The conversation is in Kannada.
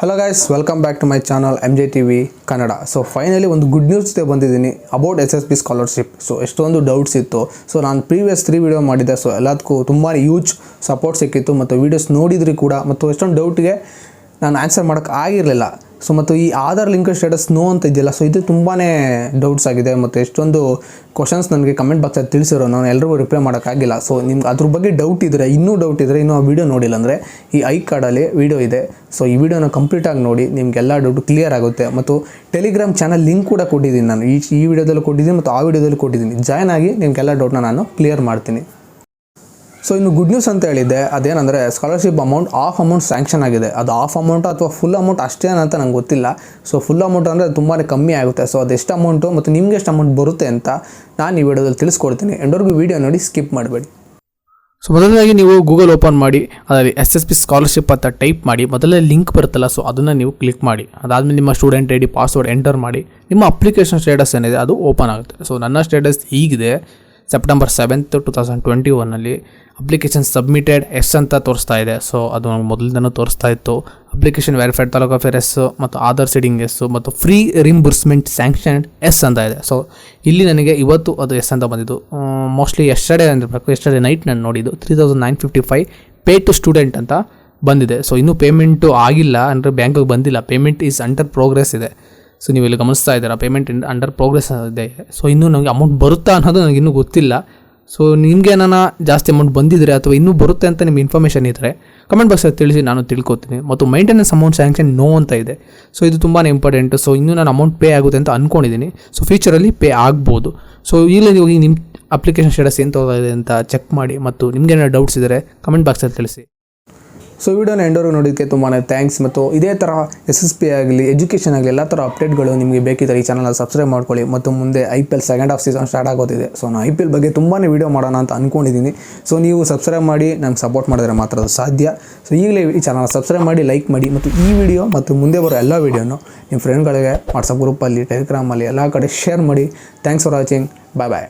Hello guys, welcome back to my channel MJTV Kannada. So finally ಒಂದು ಗುಡ್ ನ್ಯೂಸ್ ಜೊತೆ ಬಂದಿದ್ದೀನಿ ಅಬೌಟ್ SSP ಸ್ಕಾಲರ್ಶಿಪ್. ಸೊ ಎಷ್ಟೊಂದು ಡೌಟ್ಸ್ ಇತ್ತು. ಸೊ ನಾನು ಪ್ರೀವಿಯಸ್ 3 ವಿಡಿಯೋ ಮಾಡಿದ್ದೆ. ಸೊ ಎಲ್ಲದಕ್ಕೂ ತುಂಬಾ ಯೂಜ್ ಸಪೋರ್ಟ್ ಸಿಕ್ಕಿತ್ತು ಮತ್ತು ವೀಡಿಯೋಸ್ ನೋಡಿದ್ರಿ ಕೂಡ. ಮತ್ತು ಎಷ್ಟೊಂದು ಡೌಟ್ಗೆ ನಾನು ಆನ್ಸರ್ ಮಾಡೋಕ್ಕೆ ಆಗಿರಲಿಲ್ಲ. ಸೊ ಮತ್ತು ಈ ಆಧಾರ್ ಲಿಂಕ್ ಸ್ಟೇಟಸ್ ನೋ ಅಂತ ಇದೆಯಲ್ಲ, ಸೊ ಇದು ತುಂಬಾ ಡೌಟ್ಸ್ ಆಗಿದೆ. ಮತ್ತು ಎಷ್ಟೊಂದು ಕ್ವಶನ್ಸ್ ನನಗೆ ಕಮೆಂಟ್ ಬಾಕ್ಸಲ್ಲಿ ತಿಳಿಸಿರೋ, ನಾನು ಎಲ್ಲರಿಗೂ ರಿಪ್ಲೈ ಮಾಡೋಕ್ಕಾಗಿಲ್ಲ. ಸೊ ನಿಮ್ಗೆ ಅದ್ರ ಬಗ್ಗೆ ಡೌಟ್ ಇದ್ದರೆ, ಇನ್ನೂ ಆ ವಿಡಿಯೋ ನೋಡಿಲ್ಲ ಅಂದರೆ ಈ ಐ ಕಾರ್ಡಲ್ಲಿ ವಿಡಿಯೋ ಇದೆ. ಸೊ ಈ ವಿಡಿಯೋನ ಕಂಪ್ಲೀಟಾಗಿ ನೋಡಿ, ನಿಮಗೆಲ್ಲ ಡೌಟ್ ಕ್ಲಿಯರ್ ಆಗುತ್ತೆ. ಮತ್ತು ಟೆಲಿಗ್ರಾಮ್ ಚಾನಲ್ ಲಿಂಕ್ ಕೂಡ ಕೊಟ್ಟಿದ್ದೀನಿ ನಾನು, ಈ ವಿಡಿಯೋದಲ್ಲೂ ಕೊಟ್ಟಿದ್ದೀನಿ ಮತ್ತು ಆ ವಿಡಿಯೋದಲ್ಲೂ ಕೊಟ್ಟಿದ್ದೀನಿ. ಜಾಯ್ನ್ ಆಗಿ ನಿಮಗೆಲ್ಲ ಡೌಟ್ನ ನಾನು ಕ್ಲಿಯರ್ ಮಾಡ್ತೀನಿ. ಸೊ ಇನ್ನು ಗುಡ್ ನ್ಯೂಸ್ ಅಂತ ಹೇಳಿದ್ದೆ, ಅದೇನೆಂದರೆ ಸ್ಕಾಲರ್ಶಿಪ್ ಆಫ್ ಅಮೌಂಟ್ ಸ್ಯಾಂಕ್ಷನ್ ಆಗಿದೆ. ಅದು ಆಫ್ ಅಮೌಂಟು ಅಥವಾ ಫುಲ್ ಅಮೌಂಟ್ ಅಷ್ಟೇನಂತ ನಂಗೆ ಗೊತ್ತಿಲ್ಲ. ಸೊ ಫುಲ್ ಅಮೌಂಟ್ ಅಂದರೆ ಅದು ತುಂಬಾ ಕಮ್ಮಿ ಆಗುತ್ತೆ. ಸೊ ಅದೆಷ್ಟು ಅಮೌಂಟು ಮತ್ತು ನಿಮಗೆ ಎಷ್ಟು ಅಮೌಂಟ್ ಬರುತ್ತೆ ಅಂತ ನಾನು ಈ ವಿಡಿಯೋದಲ್ಲಿ ತಿಳಿಸ್ಕೊಡ್ತೀನಿ. ಎಂಡವರೆಗೂ ವಿಡಿಯೋ ನೋಡಿ ಸ್ಕಿಪ್ ಮಾಡಬೇಡಿ. ಸೊ ಮೊದಲನೇದಾಗಿ ನೀವು ಗೂಗಲ್ ಓಪನ್ ಮಾಡಿ, ಅದರಲ್ಲಿ SSP ಸ್ಕಾಲರ್ಶಿಪ್ ಅಂತ ಟೈಪ್ ಮಾಡಿ. ಮೊದಲೇ ಲಿಂಕ್ ಬರುತ್ತಲ್ಲ, ಸೊ ಅದನ್ನು ನೀವು ಕ್ಲಿಕ್ ಮಾಡಿ. ಅದಾದಮೇಲೆ ನಿಮ್ಮ ಸ್ಟೂಡೆಂಟ್ ID ಪಾಸ್ವರ್ಡ್ ಎಂಟರ್ ಮಾಡಿ. ನಿಮ್ಮ ಅಪ್ಲಿಕೇಶನ್ ಸ್ಟೇಟಸ್ ಏನಿದೆ ಅದು ಓಪನ್ ಆಗುತ್ತೆ. ಸೊ ನನ್ನ ಸ್ಟೇಟಸ್ ಈಗಿದೆ, September 7th, 2021 application submitted yes ಅಂತ ತೋರಿಸ್ತಾ ಇದೆ. ಸೊ ಅದು ನಮ್ಗೆ ಮೊದಲಿಂದನೂ ತೋರಿಸ್ತಾ ಇತ್ತು. Application verified taluk affair yes ಮತ್ತು ಆಧಾರ್ ಸೀಡಿಂಗ್ ಎಸ್ ಮತ್ತು ಫ್ರೀ ರಿಂಬರ್ಸ್ಮೆಂಟ್ ಸ್ಯಾಂಕ್ಷನ್ಡ್ ಎಸ್ ಅಂತ ಇದೆ. ಸೊ ಇಲ್ಲಿ ನನಗೆ ಇವತ್ತು ಅದು ಎಸ್ ಅಂತ ಬಂದಿದ್ದು. ಮೋಸ್ಟ್ಲಿ ಎಸ್ಟರ್ಡೇ ಅಂದಿರಬೇಕು. ಎಸ್ಟರ್ಡೇ ನೈಟ್ ನಾನು ನೋಡಿದ್ದು 3955 ಪೇ ಟು ಸ್ಟೂಡೆಂಟ್ ಅಂತ ಬಂದಿದೆ. ಸೊ ಇನ್ನೂ ಪೇಮೆಂಟು ಆಗಿಲ್ಲ, ಅಂದರೆ ಬ್ಯಾಂಕಿಗೆ ಬಂದಿಲ್ಲ. ಪೇಮೆಂಟ್ ಈಸ್ ಅಂಡರ್ ಪ್ರೋಗ್ರೆಸ್ ಇದೆ. ಸೊ ನೀವು ಇಲ್ಲಿ ಗಮನಿಸ್ತಾ ಇದ್ದೀರಾ, ಪೇಮೆಂಟ್ ಅಂಡರ್ ಪ್ರೋಗ್ರೆಸ್ ಇದೆ. ಸೊ ಇನ್ನೂ ನನಗೆ ಅಮೌಂಟ್ ಬರುತ್ತಾ ಅನ್ನೋದು ನನಗೆ ಇನ್ನೂ ಗೊತ್ತಿಲ್ಲ. ಸೊ ನಿಮಗೆ ನಾನು ಜಾಸ್ತಿ ಅಮೌಂಟ್ ಬಂದಿದ್ದರೆ ಅಥವಾ ಇನ್ನೂ ಬರುತ್ತೆ ಅಂತ ನಿಮ್ಗೆ ಇನ್ಫಾರ್ಮೇಷನ್ ಇದ್ದರೆ ಕಮೆಂಟ್ ಬಾಕ್ಸಲ್ಲಿ ತಿಳಿಸಿ, ನಾನು ತಿಳ್ಕೊತೀನಿ. ಮತ್ತು ಮೈಂಟೆನೆನ್ಸ್ ಅಮೌಂಟ್ ಸ್ಯಾಂಕ್ಷನ್ ನೋ ಅಂತ ಇದೆ. ಸೊ ಇದು ತುಂಬಾ ಇಂಪಾರ್ಟೆಂಟು. ಸೊ ಇನ್ನೂ ನಾನು ಅಮೌಂಟ್ ಪೇ ಆಗುತ್ತೆ ಅಂತ ಅಂದ್ಕೊಂಡಿದ್ದೀನಿ. ಸೊ ಫ್ಯೂಚರಲ್ಲಿ ಪೇ ಆಗ್ಬೋದು. ಸೊ ಈಗಲೇ ನೀವು ನಿಮ್ಮ ಅಪ್ಲಿಕೇಶನ್ ಸ್ಟೇಟಸ್ ಏನು ತಗೋಗಿದೆ ಅಂತ ಚೆಕ್ ಮಾಡಿ. ಮತ್ತು ನಿಮಗೇನಾದ್ರು ಡೌಟ್ಸ್ ಇದ್ದರೆ ಕಮೆಂಟ್ ಬಾಕ್ಸಲ್ಲಿ ತಿಳಿಸಿ. ಸೊ ವಿಡಿಯೋನ ಎಂಡವರೆಗೂ ನೋಡೋದಕ್ಕೆ ತುಂಬಾ ಥ್ಯಾಂಕ್ಸ್. ಮತ್ತು ಇದೇ ಥರ SSP ಆಗಲಿ, ಎಜುಕೇಷನ್ ಆಗಲಿ ಎಲ್ಲ ಥರ ಅಪ್ಡೇಟ್ಗಳು ನಿಮಗೆ ಬೇಕಿದ್ದರೆ ಈ ಚಾನಲ್ ಸಬ್ಸ್ಕ್ರೈಬ್ ಮಾಡ್ಕೊಳ್ಳಿ. ಮತ್ತು ಮುಂದೆ IPL second half season start ಆಗೋದಿದೆ. ಸೊ ನಾನು IPL ಬಗ್ಗೆ ತುಂಬಾ ವಿಡಿಯೋ ಮಾಡೋಣ ಅಂತ ಅಂದ್ಕೊಂಡಿದ್ದೀನಿ. ಸೊ ನೀವು ಸಬ್ಸ್ಕ್ರೈಬ್ ಮಾಡಿ ನಂಗೆ ಸಪೋರ್ಟ್ ಮಾಡಿದ್ರೆ ಮಾತ್ರ ಅದು ಸಾಧ್ಯ. ಸೊ ಈಗಲೇ ಈ ಚಾನಲ್ ಸಬ್ಸ್ಕ್ರೈಬ್ ಮಾಡಿ, ಲೈಕ್ ಮಾಡಿ. ಮತ್ತು ಈ ವಿಡಿಯೋ ಮತ್ತು ಮುಂದೆ ಬರೋ ಎಲ್ಲ ವೀಡಿಯೋನು ನಿಮ್ಮ ಫ್ರೆಂಡ್ಗಳಿಗೆ ವಾಟ್ಸಪ್ ಗ್ರೂಪಲ್ಲಿ, ಟೆಲಿಗ್ರಾಮಲ್ಲಿ ಎಲ್ಲ ಕಡೆ ಶೇರ್ ಮಾಡಿ. Thanks for watching. Bye bye.